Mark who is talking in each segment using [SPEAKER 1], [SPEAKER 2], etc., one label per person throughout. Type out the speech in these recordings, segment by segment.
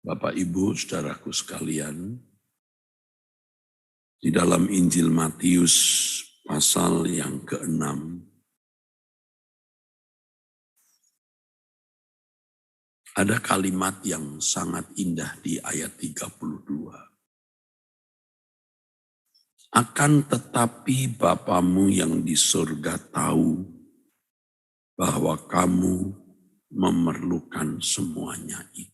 [SPEAKER 1] Bapak, Ibu, saudaraku sekalian, di dalam Injil Matius pasal yang ke-6, ada kalimat yang sangat indah di ayat 32. Akan tetapi Bapamu yang di surga tahu bahwa kamu memerlukan semuanya itu.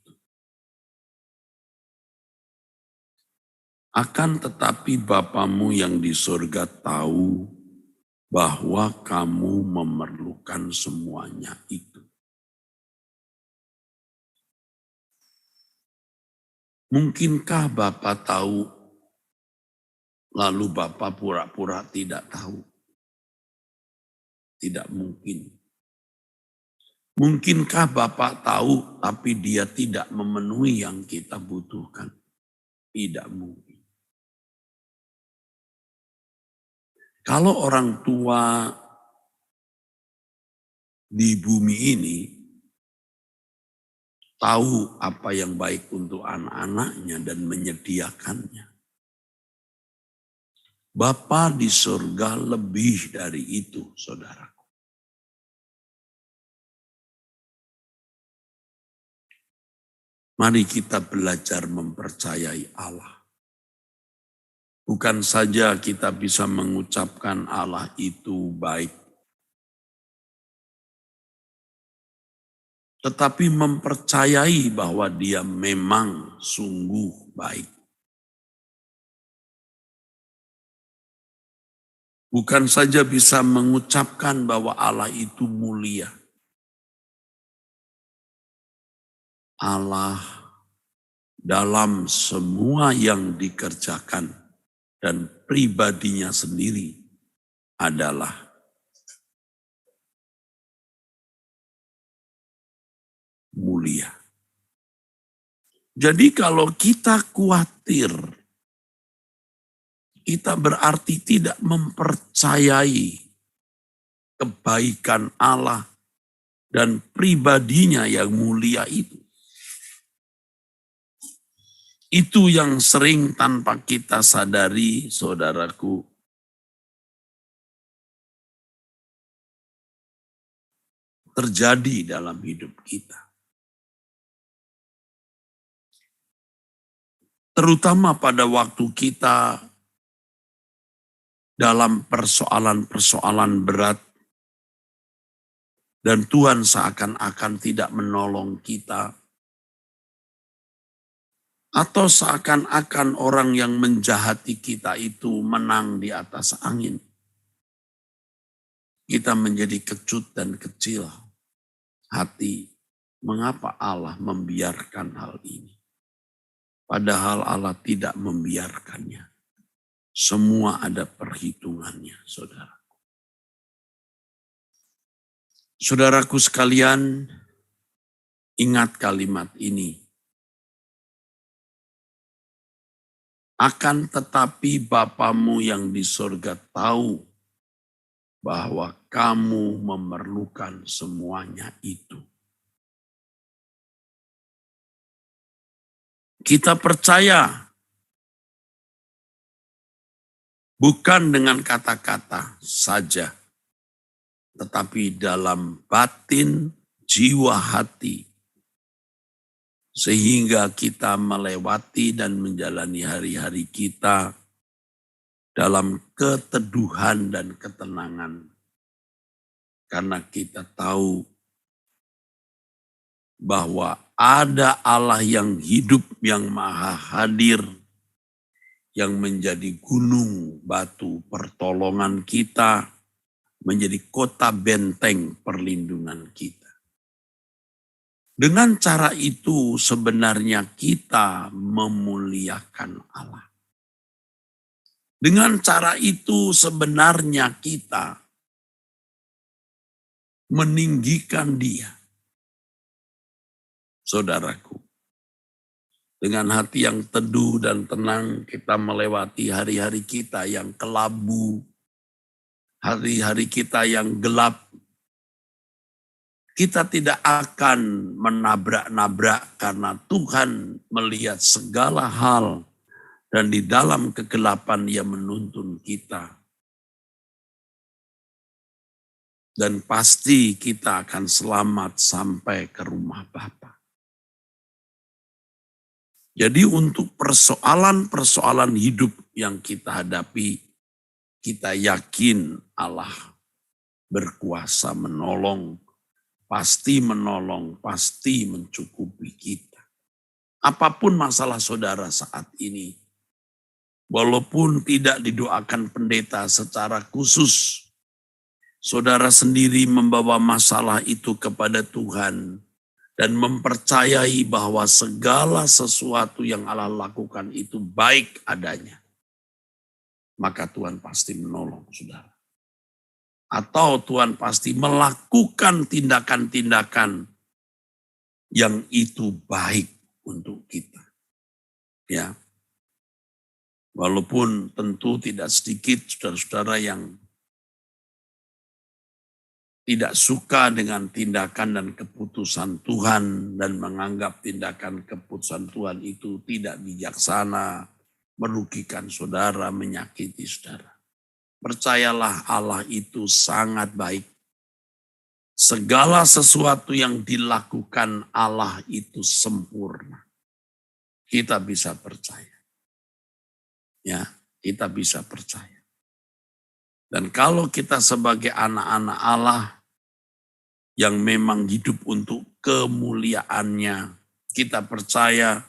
[SPEAKER 1] Akan tetapi Bapamu yang di surga tahu bahwa kamu memerlukan semuanya itu. Mungkinkah Bapa tahu, lalu Bapa pura-pura tidak tahu? Tidak mungkin. Mungkinkah Bapa tahu, tapi Dia tidak memenuhi yang kita butuhkan? Tidak mungkin. Kalau orang tua di bumi ini tahu apa yang baik untuk anak-anaknya dan menyediakannya, Bapa di surga lebih dari itu, saudaraku. Mari kita belajar mempercayai Allah. Bukan saja kita bisa mengucapkan Allah itu baik, tetapi mempercayai bahwa Dia memang sungguh baik. Bukan saja bisa mengucapkan bahwa Allah itu mulia. Allah dalam semua yang dikerjakan dan pribadinya sendiri adalah mulia. Jadi kalau kita khawatir, kita berarti tidak mempercayai kebaikan Allah dan pribadinya yang mulia itu. Itu yang sering tanpa kita sadari, saudaraku, terjadi dalam hidup kita. Terutama pada waktu kita dalam persoalan-persoalan berat dan Tuhan seakan-akan tidak menolong kita. Atau seakan-akan orang yang menjahati kita itu menang di atas angin. Kita menjadi kecut dan kecil hati. Mengapa Allah membiarkan hal ini? Padahal Allah tidak membiarkannya. Semua ada perhitungannya, saudara. Saudaraku sekalian, ingat kalimat ini. Akan tetapi Bapamu yang di surga tahu bahwa kamu memerlukan semuanya itu. Kita percaya bukan dengan kata-kata saja, tetapi dalam batin, jiwa, hati, sehingga kita melewati dan menjalani hari-hari kita dalam keteduhan dan ketenangan. Karena kita tahu bahwa ada Allah yang hidup, yang maha hadir, yang menjadi gunung batu pertolongan kita, menjadi kota benteng perlindungan kita. Dengan cara itu sebenarnya kita memuliakan Allah. Dengan cara itu sebenarnya kita meninggikan Dia. Saudaraku, dengan hati yang teduh dan tenang kita melewati hari-hari kita yang kelabu, hari-hari kita yang gelap. Kita tidak akan menabrak-nabrak karena Tuhan melihat segala hal dan di dalam kegelapan Dia menuntun kita. Dan pasti kita akan selamat sampai ke rumah Bapa. Jadi untuk persoalan-persoalan hidup yang kita hadapi, kita yakin Allah berkuasa menolong, pasti mencukupi kita. Apapun masalah saudara saat ini, walaupun tidak didoakan pendeta secara khusus, saudara sendiri membawa masalah itu kepada Tuhan dan mempercayai bahwa segala sesuatu yang Allah lakukan itu baik adanya, maka Tuhan pasti menolong saudara. Atau Tuhan pasti melakukan tindakan-tindakan yang itu baik untuk kita. Ya. Walaupun tentu tidak sedikit saudara-saudara yang tidak suka dengan tindakan dan keputusan Tuhan dan menganggap tindakan keputusan Tuhan itu tidak bijaksana, merugikan saudara, menyakiti saudara. Percayalah Allah itu sangat baik. Segala sesuatu yang dilakukan Allah itu sempurna. Kita bisa percaya. Ya, kita bisa percaya. Dan kalau kita sebagai anak-anak Allah yang memang hidup untuk kemuliaannya, kita percaya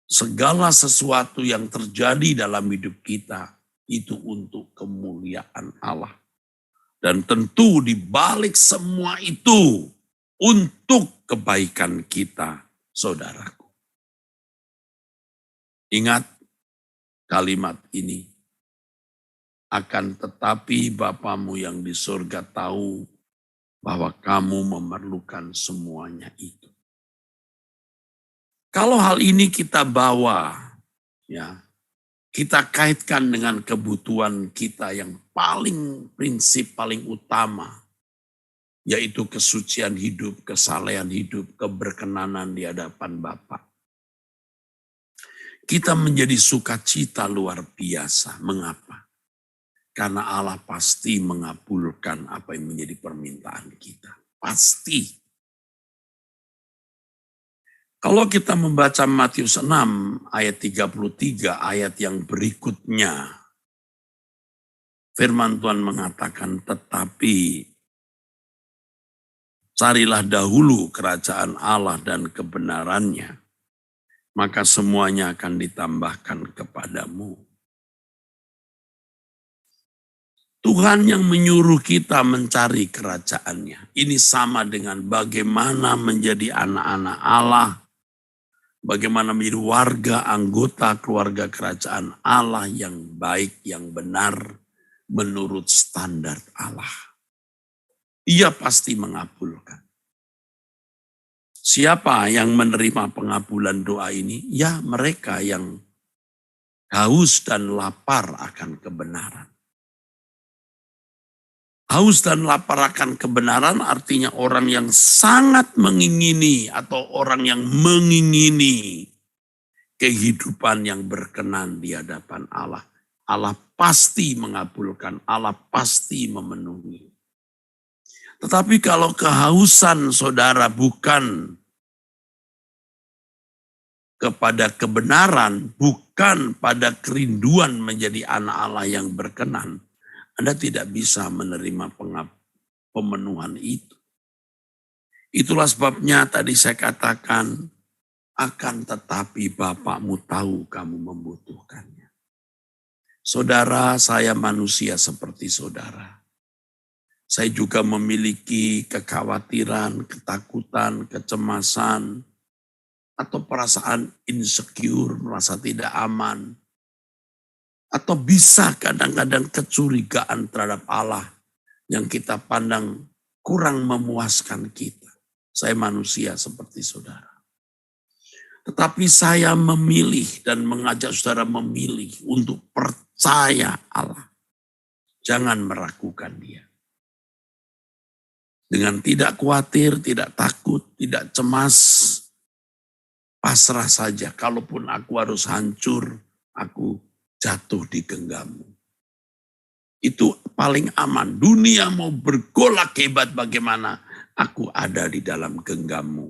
[SPEAKER 1] segala sesuatu yang terjadi dalam hidup kita itu untuk kemuliaan Allah. Dan tentu di balik semua itu untuk kebaikan kita, saudaraku. Ingat kalimat ini. Akan tetapi Bapamu yang di surga tahu bahwa kamu memerlukan semuanya itu. Kalau hal ini kita bawa, ya, kita kaitkan dengan kebutuhan kita yang paling prinsip, paling utama, yaitu kesucian hidup, kesalehan hidup, keberkenanan di hadapan Bapa. Kita menjadi sukacita luar biasa. Mengapa? Karena Allah pasti mengabulkan apa yang menjadi permintaan kita. Pasti. Kalau kita membaca Matius 6 ayat 33, ayat yang berikutnya. Firman Tuhan mengatakan, tetapi carilah dahulu kerajaan Allah dan kebenarannya, maka semuanya akan ditambahkan kepadamu. Tuhan yang menyuruh kita mencari kerajaannya. Ini sama dengan bagaimana menjadi anak-anak Allah, bagaimana menjadi warga, anggota keluarga kerajaan Allah yang baik, yang benar, menurut standar Allah. Ia pasti mengabulkan. Siapa yang menerima pengabulan doa ini? Ya, mereka yang haus dan lapar akan kebenaran. Haus dan lapar akan kebenaran artinya orang yang sangat mengingini atau orang yang mengingini kehidupan yang berkenan di hadapan Allah. Allah pasti mengabulkan, Allah pasti memenuhi. Tetapi kalau kehausan saudara bukan kepada kebenaran, bukan pada kerinduan menjadi anak Allah yang berkenan, Anda tidak bisa menerima pemenuhan itu. Itulah sebabnya tadi saya katakan, akan tetapi Bapakmu tahu kamu membutuhkannya. Saudara, saya manusia seperti saudara. Saya juga memiliki kekhawatiran, ketakutan, kecemasan, atau perasaan insecure, merasa tidak aman. Atau bisa kadang-kadang kecurigaan terhadap Allah yang kita pandang kurang memuaskan kita. Saya manusia seperti saudara. Tetapi saya memilih dan mengajak saudara memilih untuk percaya Allah. Jangan meragukan Dia. Dengan tidak khawatir, tidak takut, tidak cemas, pasrah saja. Kalaupun aku harus hancur, aku jatuh di genggammu. Itu paling aman. Dunia mau bergolak hebat bagaimana, aku ada di dalam genggammu.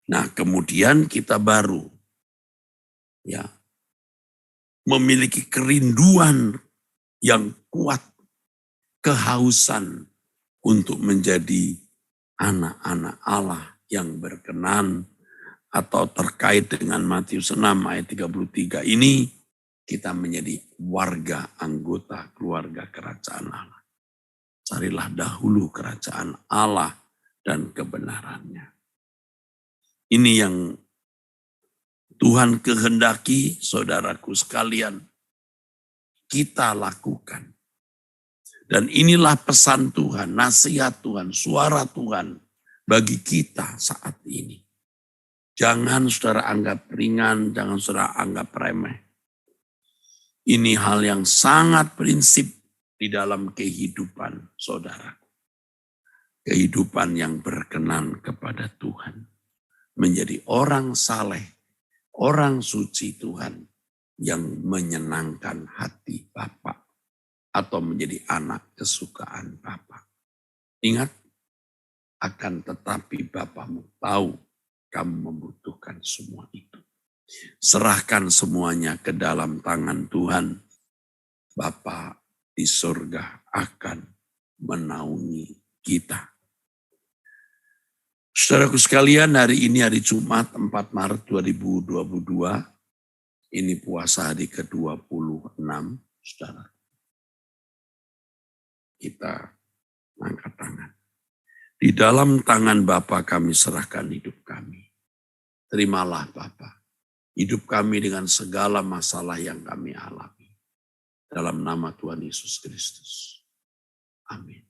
[SPEAKER 1] Nah, kemudian kita baru ya memiliki kerinduan yang kuat, kehausan untuk menjadi anak-anak Allah yang berkenan, atau terkait dengan Matius 6 ayat 33 ini, kita menjadi warga anggota keluarga kerajaan Allah. Carilah dahulu kerajaan Allah dan kebenarannya. Ini yang Tuhan kehendaki, saudaraku sekalian, kita lakukan. Dan inilah pesan Tuhan, nasihat Tuhan, suara Tuhan bagi kita saat ini. Jangan saudara anggap ringan, jangan saudara anggap remeh. Ini hal yang sangat prinsip di dalam kehidupan saudara. Kehidupan yang berkenan kepada Tuhan. Menjadi orang saleh, orang suci Tuhan yang menyenangkan hati Bapa atau menjadi anak kesukaan Bapa. Ingat, akan tetapi Bapamu tahu kamu membutuhkan semua itu. Serahkan semuanya ke dalam tangan Tuhan. Bapa di surga akan menaungi kita. Saudaraku sekalian, hari ini hari Jumat 4 Maret 2022. Ini puasa hari ke-26, saudara. Kita angkat tangan. Di dalam tangan Bapa kami serahkan hidup kami. Terimalah Bapa hidup kami dengan segala masalah yang kami alami. Dalam nama Tuhan Yesus Kristus. Amin.